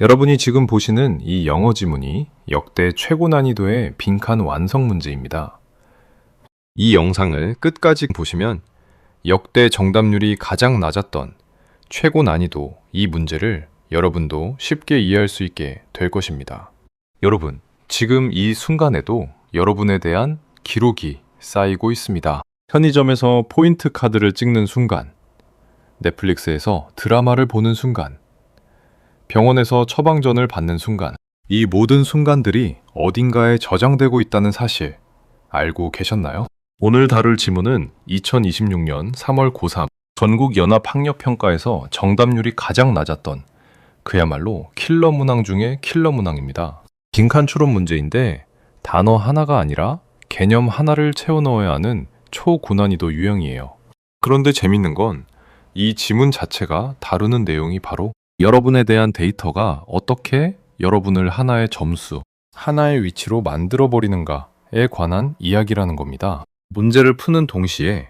여러분이 지금 보시는 이 영어 지문이 역대 최고 난이도의 빈칸 완성 문제입니다. 이 영상을 끝까지 보시면 역대 정답률이 가장 낮았던 최고 난이도 이 문제를 여러분도 쉽게 이해할 수 있게 될 것입니다. 여러분, 지금 이 순간에도 여러분에 대한 기록이 쌓이고 있습니다. 편의점에서 포인트 카드를 찍는 순간, 넷플릭스에서 드라마를 보는 순간, 병원에서 처방전을 받는 순간, 이 모든 순간들이 어딘가에 저장되고 있다는 사실 알고 계셨나요? 오늘 다룰 지문은 2026년 3월 고3 전국연합학력평가에서 정답률이 가장 낮았던 그야말로 킬러 문항 중에 킬러 문항입니다. 빈칸 추론 문제인데 단어 하나가 아니라 개념 하나를 채워 넣어야 하는 초고난이도 유형이에요. 그런데 재밌는 건 이 지문 자체가 다루는 내용이 바로 여러분에 대한 데이터가 어떻게 여러분을 하나의 점수, 하나의 위치로 만들어버리는가에 관한 이야기라는 겁니다. 문제를 푸는 동시에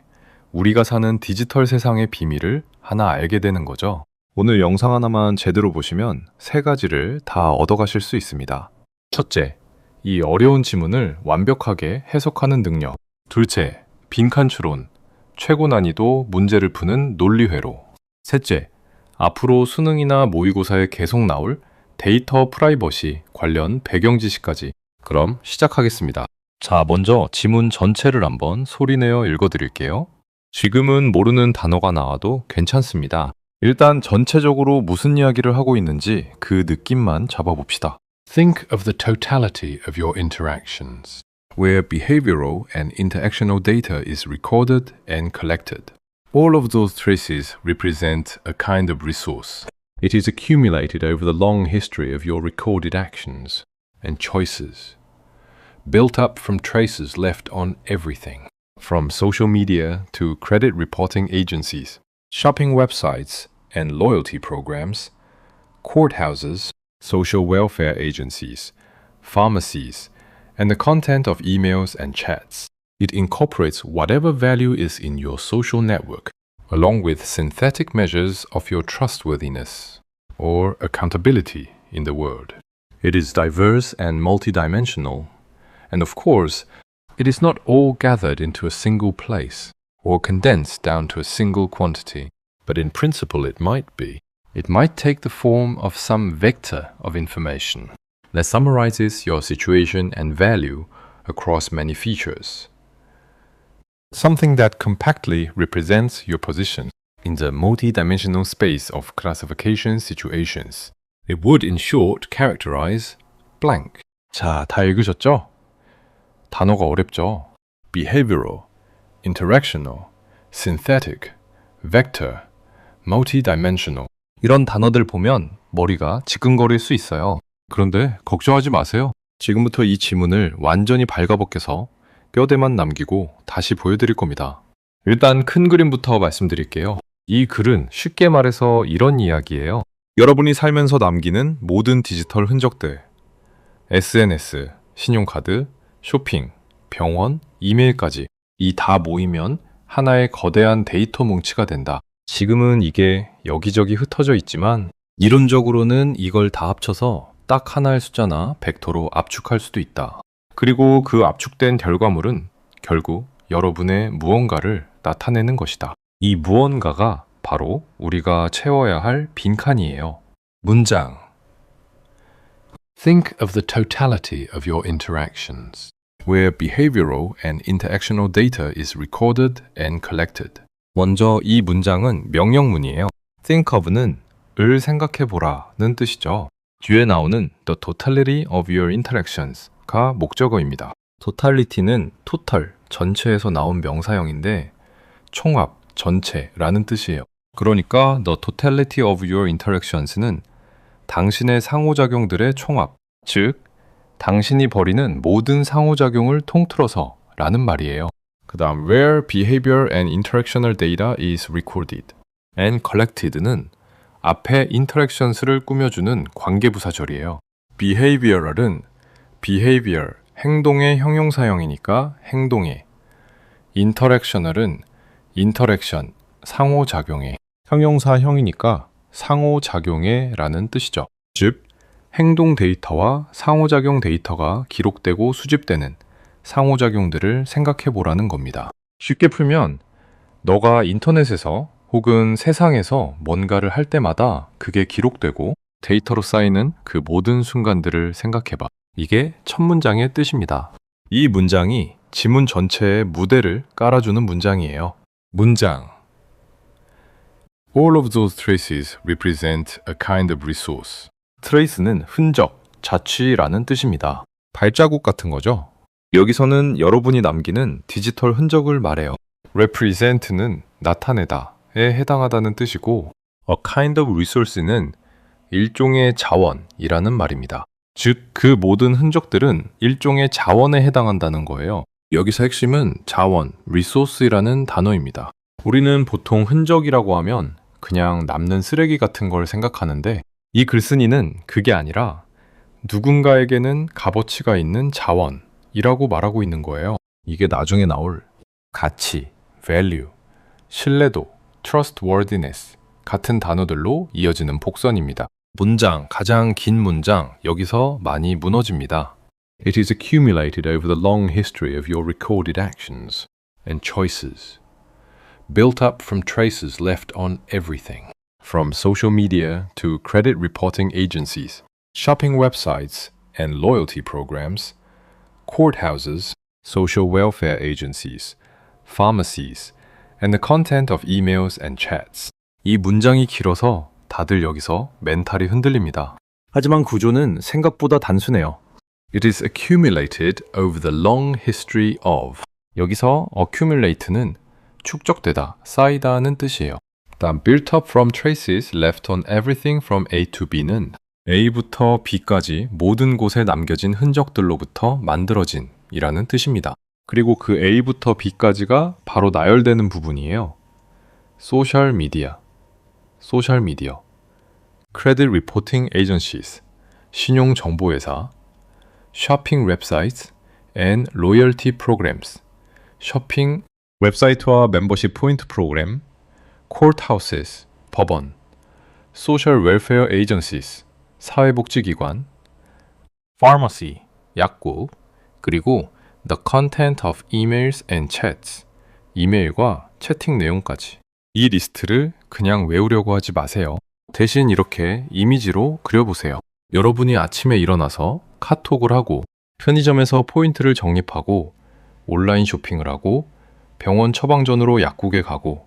우리가 사는 디지털 세상의 비밀을 하나 알게 되는 거죠. 오늘 영상 하나만 제대로 보시면 세 가지를 다 얻어가실 수 있습니다. 첫째, 이 어려운 지문을 완벽하게 해석하는 능력. 둘째, 빈칸 추론, 최고 난이도 문제를 푸는 논리회로. 셋째, 앞으로 수능이나 모의고사에 계속 나올 데이터 프라이버시 관련 배경 지식까지. 그럼 시작하겠습니다. 자, 먼저 지문 전체를 한번 소리내어 읽어드릴게요. 지금은 모르는 단어가 나와도 괜찮습니다. 일단 전체적으로 무슨 이야기를 하고 있는지 그 느낌만 잡아봅시다. Think of the totality of your interactions, Where behavioral and interactional data is recorded and collected. All of those traces represent a kind of resource. It is accumulated over the long history of your recorded actions and choices, built up from traces left on everything, from social media to credit reporting agencies, shopping websites and loyalty programs, courthouses, social welfare agencies, pharmacies, and the content of emails and chats. It incorporates whatever value is in your social network, along with synthetic measures of your trustworthiness or accountability in the world. It is diverse and multidimensional, and of course, it is not all gathered into a single place or condensed down to a single quantity, but in principle it might be. It might take the form of some vector of information that summarizes your situation and value across many features. Something that compactly represents your position in the multi-dimensional space of classification situations. It would, in short, characterize blank. 자, 다 읽으셨죠? 단어가 어렵죠? Behavioral, interactional, synthetic, vector, multi-dimensional. 이런 단어들 보면 머리가 지끈거릴 수 있어요. 그런데 걱정하지 마세요. 지금부터 이 지문을 완전히 발가벗겨서 뼈대만 남기고 다시 보여드릴 겁니다. 일단 큰 그림부터 말씀드릴게요. 이 글은 쉽게 말해서 이런 이야기예요. 여러분이 살면서 남기는 모든 디지털 흔적들, SNS, 신용카드, 쇼핑, 병원, 이메일까지 이 다 모이면 하나의 거대한 데이터 뭉치가 된다. 지금은 이게 여기저기 흩어져 있지만 이론적으로는 이걸 다 합쳐서 딱 하나의 숫자나 벡터로 압축할 수도 있다. 그리고 그 압축된 결과물은 결국 여러분의 무언가를 나타내는 것이다. 이 무언가가 바로 우리가 채워야 할 빈칸이에요. 문장. think of the totality of your interactions, Where behavioral and interactional data is recorded and collected. 먼저 이 문장은 명령문이에요. think of는 을 생각해보라는 뜻이죠. 뒤에 나오는 the totality of your interactions가 목적어입니다. totality는 total, 전체에서 나온 명사형인데 총합, 전체라는 뜻이에요. 그러니까 the totality of your interactions는 당신의 상호작용들의 총합, 즉 당신이 벌이는 모든 상호작용을 통틀어서 라는 말이에요. 그 다음 where behavior and interactional data is recorded and collected는 앞에 interactions를 꾸며주는 관계부사절이에요. behavioral은 behavior, 행동의 형용사형이니까 행동의, interactional은 interaction, 상호작용의, 형용사형이니까 상호작용의 라는 뜻이죠. 즉, 행동 데이터와 상호작용 데이터가 기록되고 수집되는 상호작용들을 생각해 보라는 겁니다. 쉽게 풀면 너가 인터넷에서 혹은 세상에서 뭔가를 할 때마다 그게 기록되고 데이터로 쌓이는 그 모든 순간들을 생각해 봐. 이게 첫 문장의 뜻입니다. 이 문장이 지문 전체에 무대를 깔아주는 문장이에요. 문장. All of those traces represent a kind of resource. 트레이스는 흔적, 자취라는 뜻입니다. 발자국 같은 거죠. 여기서는 여러분이 남기는 디지털 흔적을 말해요. represent는 나타내다에 해당하다는 뜻이고 a kind of resource는 일종의 자원이라는 말입니다. 즉, 그 모든 흔적들은 일종의 자원에 해당한다는 거예요. 여기서 핵심은 자원, resource라는 단어입니다. 우리는 보통 흔적이라고 하면 그냥 남는 쓰레기 같은 걸 생각하는데 이 글쓴이는 그게 아니라 누군가에게는 값어치가 있는 자원이라고 말하고 있는 거예요. 이게 나중에 나올 가치, value, 신뢰도, trustworthiness 같은 단어들로 이어지는 복선입니다. 문장, 가장 긴 문장, 여기서 많이 무너집니다. It is accumulated over the long history of your recorded actions and choices, built up from traces left on everything. From social media to credit reporting agencies, shopping websites and loyalty programs, courthouses, social welfare agencies, pharmacies, and the content of emails and chats. 이 문장이 길어서 다들 여기서 멘탈이 흔들립니다. 하지만 구조는 생각보다 단순해요. It is accumulated over the long history of. 여기서 accumulate는 축적되다, 쌓이다는 뜻이에요. 다음 built up from traces left on everything from A to B는 A부터 B까지 모든 곳에 남겨진 흔적들로부터 만들어진 이라는 뜻입니다. 그리고 그 A부터 B까지가 바로 나열되는 부분이에요. 소셜 미디어, credit reporting agencies, 신용정보회사, shopping websites and loyalty programs, 쇼핑 웹사이트와 멤버십 포인트 프로그램, courthouses, 법원, social welfare agencies, 사회복지기관, pharmacy, 약국, 그리고 the content of emails and chats, 이메일과 채팅 내용까지. 이 리스트를 그냥 외우려고 하지 마세요. 대신 이렇게 이미지로 그려보세요. 여러분이 아침에 일어나서 카톡을 하고, 편의점에서 포인트를 적립하고, 온라인 쇼핑을 하고, 병원 처방전으로 약국에 가고,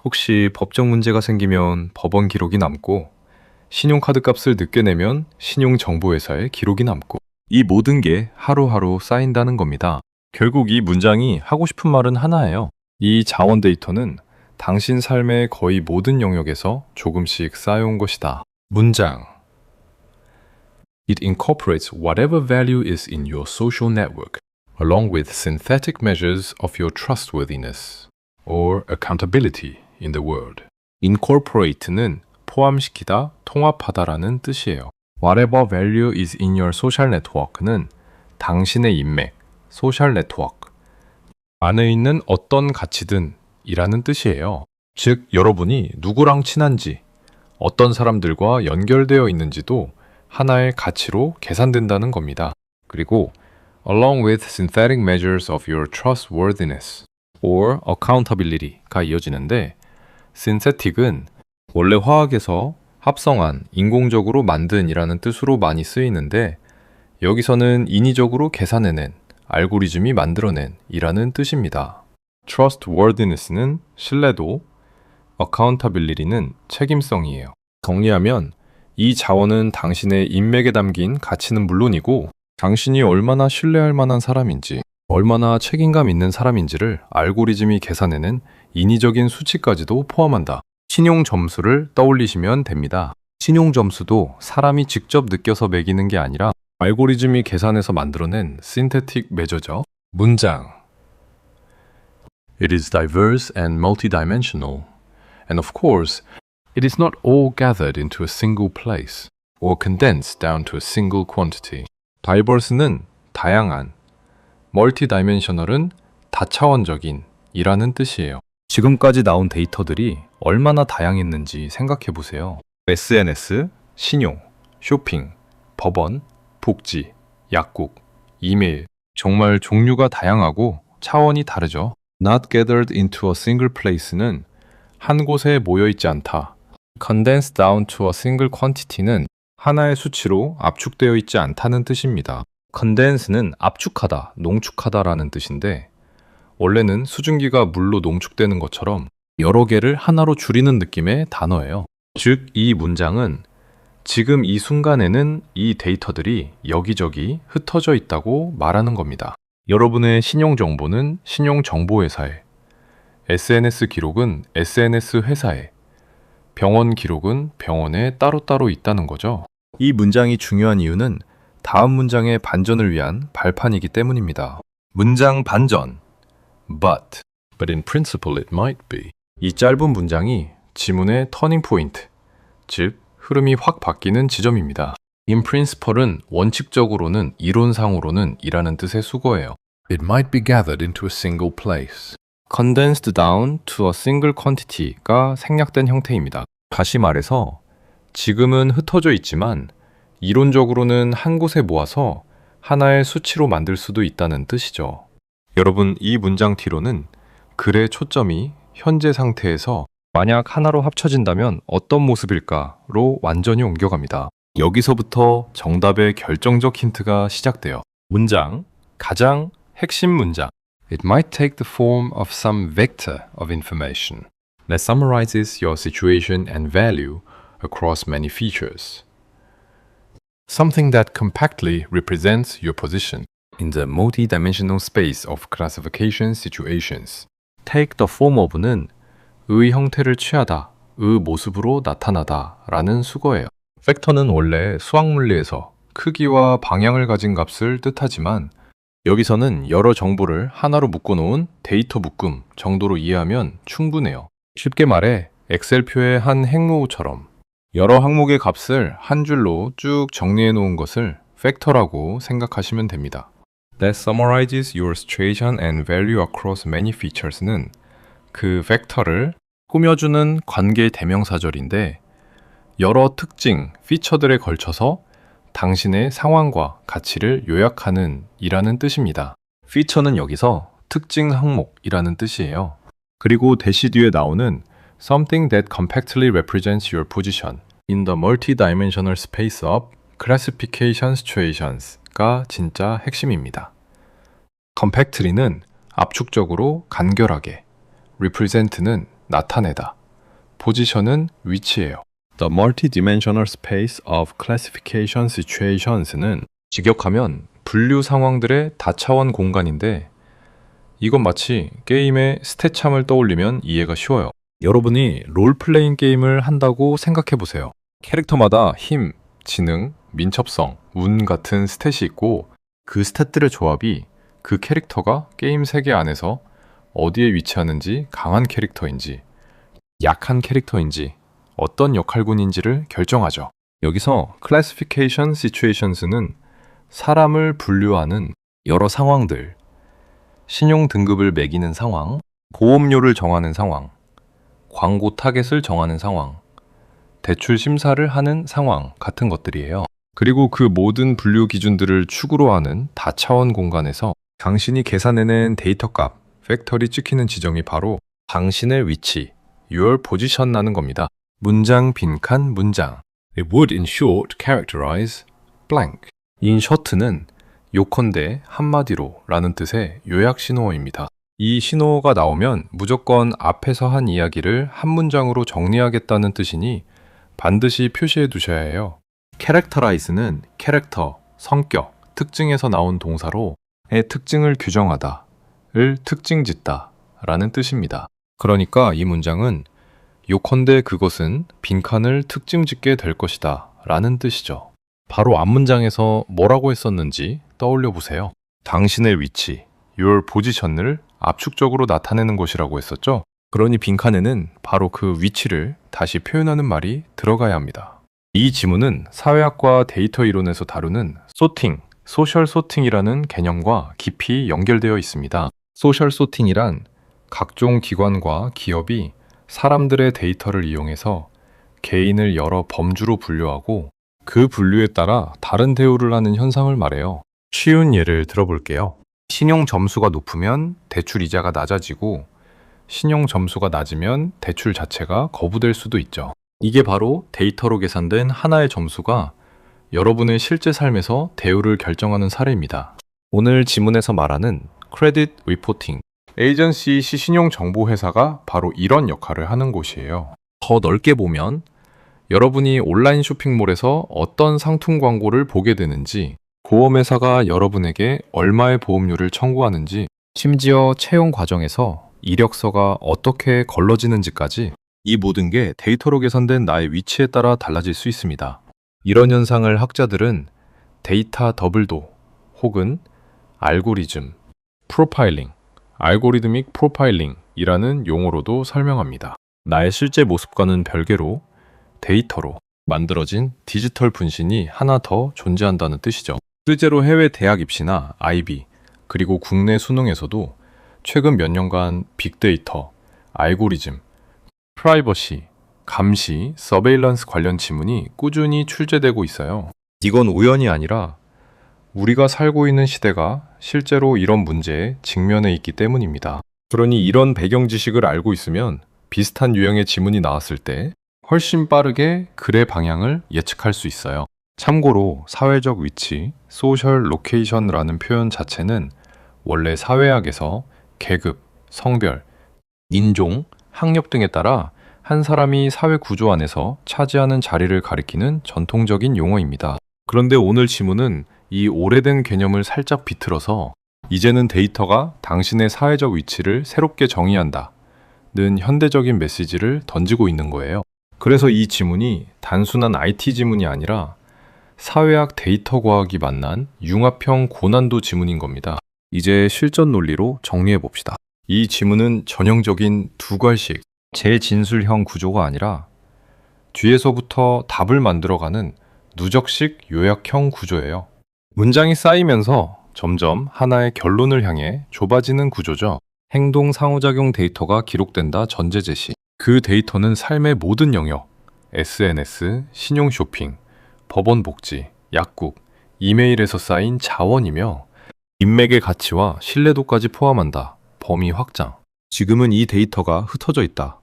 혹시 법적 문제가 생기면 법원 기록이 남고, 신용카드 값을 늦게 내면 신용정보회사에 기록이 남고, 이 모든 게 하루하루 쌓인다는 겁니다. 결국 이 문장이 하고 싶은 말은 하나예요. 이 자원 데이터는 당신 삶의 거의 모든 영역에서 조금씩 쌓여온 것이다. 문장. It incorporates whatever value is in your social network, along with synthetic measures of your trustworthiness or accountability in the world. incorporate는 포함시키다, 통합하다라는 뜻이에요. Whatever value is in your social network는 당신의 인맥, 소셜 네트워크 안에 있는 어떤 가치든 이라는 뜻이에요. 즉, 여러분이 누구랑 친한지, 어떤 사람들과 연결되어 있는지도 하나의 가치로 계산된다는 겁니다. 그리고 along with synthetic measures of your trustworthiness or accountability가 이어지는데 synthetic은 원래 화학에서 합성한, 인공적으로 만든이라는 뜻으로 많이 쓰이는데 여기서는 인위적으로 계산해낸, 알고리즘이 만들어낸 이라는 뜻입니다. trustworthiness는 신뢰도, accountability는 책임성이에요. 정리하면 이 자원은 당신의 인맥에 담긴 가치는 물론이고 당신이 얼마나 신뢰할 만한 사람인지, 얼마나 책임감 있는 사람인지를 알고리즘이 계산해낸 인위적인 수치까지도 포함한다. 신용 점수를 떠올리시면 됩니다. 신용 점수도 사람이 직접 느껴서 매기는 게 아니라 알고리즘이 계산해서 만들어낸 신테틱 메저죠. 문장. It is diverse and multidimensional. And of course, it is not all gathered into a single place or condensed down to a single quantity. diverse는 다양한, multidimensional은 다차원적인 이라는 뜻이에요. 지금까지 나온 데이터들이 얼마나 다양했는지 생각해 보세요. SNS, 신용, 쇼핑, 법원, 복지, 약국, 이메일. 정말 종류가 다양하고 차원이 다르죠. Not gathered into a single place는 한 곳에 모여 있지 않다. Condensed down to a single quantity는 하나의 수치로 압축되어 있지 않다는 뜻입니다. Condense는 압축하다, 농축하다라는 뜻인데 원래는 수증기가 물로 농축되는 것처럼 여러 개를 하나로 줄이는 느낌의 단어예요. 즉, 이 문장은 지금 이 순간에는 이 데이터들이 여기저기 흩어져 있다고 말하는 겁니다. 여러분의 신용정보는 신용정보회사에, SNS 기록은 SNS 회사에, 병원 기록은 병원에 따로따로 있다는 거죠. 이 문장이 중요한 이유는 다음 문장의 반전을 위한 발판이기 때문입니다. 문장 반전. But in principle it might be. 이 짧은 문장이 지문의 터닝 포인트, 즉 흐름이 확 바뀌는 지점입니다. In principle은 원칙적으로는, 이론상으로는 이라는 뜻의 수거예요. It might be gathered into a single place. Condensed down to a single quantity가 생략된 형태입니다. 다시 말해서 지금은 흩어져 있지만 이론적으로는 한 곳에 모아서 하나의 수치로 만들 수도 있다는 뜻이죠. 여러분, 이 문장 뒤로는 글의 초점이 현재 상태에서 만약 하나로 합쳐진다면 어떤 모습일까로 완전히 옮겨갑니다. 여기서부터 정답의 결정적 힌트가 시작돼요. 문장, 가장 핵심 문장. It might take the form of some vector of information that summarizes your situation and value across many features. Something that compactly represents your position. In the multi-dimensional space of classification situations. Take the form of는 의 형태를 취하다, 의 모습으로 나타나다 라는 수거예요. 팩터는 원래 수학물리에서 크기와 방향을 가진 값을 뜻하지만 여기서는 여러 정보를 하나로 묶어놓은 데이터 묶음 정도로 이해하면 충분해요. 쉽게 말해 엑셀표의 한 행로우처럼 여러 항목의 값을 한 줄로 쭉 정리해 놓은 것을 팩터라고 생각하시면 됩니다. That summarizes your situation and value across many features는 그 팩터를 꾸며주는 관계 대명사절인데 여러 특징, 피처들에 걸쳐서 당신의 상황과 가치를 요약하는 이라는 뜻입니다. 피처는 여기서 특징 항목이라는 뜻이에요. 그리고 대시 뒤에 나오는 something that compactly represents your position in the multi-dimensional space of classification situations가 진짜 핵심입니다. compactly는 압축적으로 간결하게, represent는 나타내다, position은 위치예요. The multi-dimensional space of classification situations는 직역하면 분류 상황들의 다차원 공간인데 이건 마치 게임의 스탯참을 떠올리면 이해가 쉬워요. 여러분이 롤플레잉 게임을 한다고 생각해보세요. 캐릭터마다 힘, 지능, 민첩성, 운 같은 스탯이 있고 그 스탯들의 조합이 그 캐릭터가 게임 세계 안에서 어디에 위치하는지 강한 캐릭터인지 약한 캐릭터인지 어떤 역할군인지를 결정하죠. 여기서 classification situations는 사람을 분류하는 여러 상황들, 신용 등급을 매기는 상황, 보험료를 정하는 상황, 광고 타겟을 정하는 상황, 대출 심사를 하는 상황 같은 것들이에요. 그리고 그 모든 분류 기준들을 축으로 하는 다차원 공간에서 당신이 계산해낸 데이터 값, 팩터리 찍히는 지점이 바로 당신의 위치, your position라는 겁니다. 문장 빈칸 문장. It would in short characterize blank. in short는 요컨대 한마디로 라는 뜻의 요약 신호어입니다. 이 신호어가 나오면 무조건 앞에서 한 이야기를 한 문장으로 정리하겠다는 뜻이니 반드시 표시해 두셔야 해요. characterize는 캐릭터, 성격, 특징에서 나온 동사로 의 특징을 규정하다, 을 특징짓다 라는 뜻입니다. 그러니까 이 문장은 요컨대 그것은 빈칸을 특징짓게 될 것이다 라는 뜻이죠. 바로 앞문장에서 뭐라고 했었는지 떠올려 보세요. 당신의 위치, your position을 압축적으로 나타내는 것이라고 했었죠. 그러니 빈칸에는 바로 그 위치를 다시 표현하는 말이 들어가야 합니다. 이 지문은 사회학과 데이터 이론에서 다루는 소팅, 소셜 소팅이라는 개념과 깊이 연결되어 있습니다. 소셜 소팅이란 각종 기관과 기업이 사람들의 데이터를 이용해서 개인을 여러 범주로 분류하고 그 분류에 따라 다른 대우를 하는 현상을 말해요. 쉬운 예를 들어볼게요. 신용 점수가 높으면 대출 이자가 낮아지고 신용 점수가 낮으면 대출 자체가 거부될 수도 있죠. 이게 바로 데이터로 계산된 하나의 점수가 여러분의 실제 삶에서 대우를 결정하는 사례입니다. 오늘 지문에서 말하는 크레딧 리포팅, 에이전시 신용정보회사가 바로 이런 역할을 하는 곳이에요. 더 넓게 보면 여러분이 온라인 쇼핑몰에서 어떤 상품 광고를 보게 되는지, 보험회사가 여러분에게 얼마의 보험료를 청구하는지, 심지어 채용 과정에서 이력서가 어떻게 걸러지는지까지 이 모든 게 데이터로 계산된 나의 위치에 따라 달라질 수 있습니다. 이런 현상을 학자들은 데이터 더블도 혹은 알고리즘, 프로파일링, 알고리드믹 프로파일링이라는 용어로도 설명합니다. 나의 실제 모습과는 별개로 데이터로 만들어진 디지털 분신이 하나 더 존재한다는 뜻이죠. 실제로 해외 대학 입시나 IB, 그리고 국내 수능에서도 최근 몇 년간 빅데이터, 알고리즘, 프라이버시, 감시, 서베일런스 관련 지문이 꾸준히 출제되고 있어요. 이건 우연이 아니라 우리가 살고 있는 시대가 실제로 이런 문제에 직면해 있기 때문입니다. 그러니 이런 배경 지식을 알고 있으면 비슷한 유형의 지문이 나왔을 때 훨씬 빠르게 글의 방향을 예측할 수 있어요. 참고로 사회적 위치, 소셜 로케이션이라는 표현 자체는 원래 사회학에서 계급, 성별, 인종, 학력 등에 따라 한 사람이 사회 구조 안에서 차지하는 자리를 가리키는 전통적인 용어입니다. 그런데 오늘 지문은 이 오래된 개념을 살짝 비틀어서 이제는 데이터가 당신의 사회적 위치를 새롭게 정의한다 는 현대적인 메시지를 던지고 있는 거예요. 그래서 이 지문이 단순한 IT 지문이 아니라 사회학 데이터 과학이 만난 융합형 고난도 지문인 겁니다. 이제 실전 논리로 정리해 봅시다. 이 지문은 전형적인 두 괄식, 재진술형 구조가 아니라 뒤에서부터 답을 만들어가는 누적식 요약형 구조예요. 문장이 쌓이면서 점점 하나의 결론을 향해 좁아지는 구조죠. 행동 상호작용 데이터가 기록된다 전제 제시. 그 데이터는 삶의 모든 영역, SNS, 신용 쇼핑, 법원 복지, 약국, 이메일에서 쌓인 자원이며 인맥의 가치와 신뢰도까지 포함한다. 범위 확장. 지금은 이 데이터가 흩어져 있다.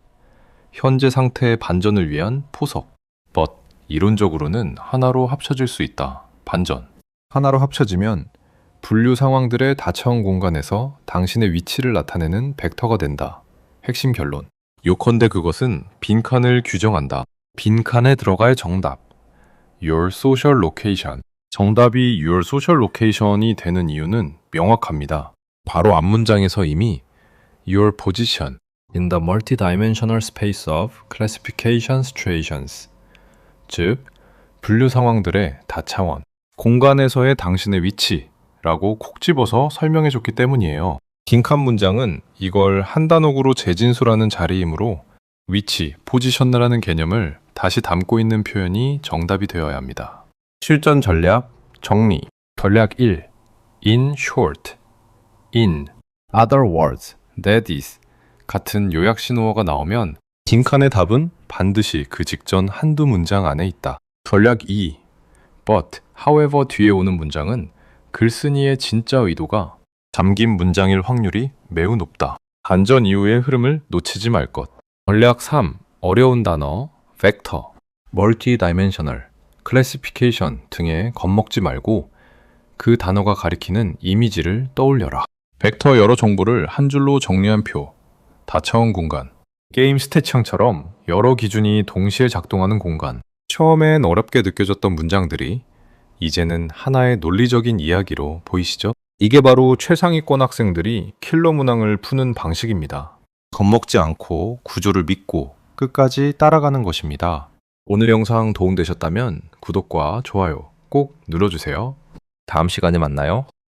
현재 상태의 반전을 위한 포석. but 이론적으로는 하나로 합쳐질 수 있다. 반전. 하나로 합쳐지면 분류 상황들의 다차원 공간에서 당신의 위치를 나타내는 벡터가 된다. 핵심 결론. 요컨대 그것은 빈칸을 규정한다. 빈칸에 들어갈 정답. Your social location. 정답이 Your social location이 되는 이유는 명확합니다. 바로 앞문장에서 이미 Your position in the multidimensional space of classification situations, 즉 분류 상황들의 다차원, 공간에서의 당신의 위치라고 콕 집어서 설명해줬기 때문이에요. 빈칸 문장은 이걸 한 단어로 재진술하는 자리이므로 위치, 포지션이라는 개념을 다시 담고 있는 표현이 정답이 되어야 합니다. 실전 전략, 정리. 전략 1. In short, in, other words, that is 같은 요약 신호어가 나오면 빈칸의 답은 반드시 그 직전 한두 문장 안에 있다. 전략 2. But, however 뒤에 오는 문장은 글쓴이의 진짜 의도가 잠긴 문장일 확률이 매우 높다. 반전 이후의 흐름을 놓치지 말 것. 전략 3. 어려운 단어, 벡터, 멀티다이멘셔널, 클래시피케이션 등에 겁먹지 말고 그 단어가 가리키는 이미지를 떠올려라. 벡터 여러 정보를 한 줄로 정리한 표, 다차원 공간, 게임 스탯형처럼 여러 기준이 동시에 작동하는 공간. 처음엔 어렵게 느껴졌던 문장들이 이제는 하나의 논리적인 이야기로 보이시죠? 이게 바로 최상위권 학생들이 킬러 문항을 푸는 방식입니다. 겁먹지 않고 구조를 믿고 끝까지 따라가는 것입니다. 오늘 영상 도움되셨다면 구독과 좋아요 꼭 눌러주세요. 다음 시간에 만나요.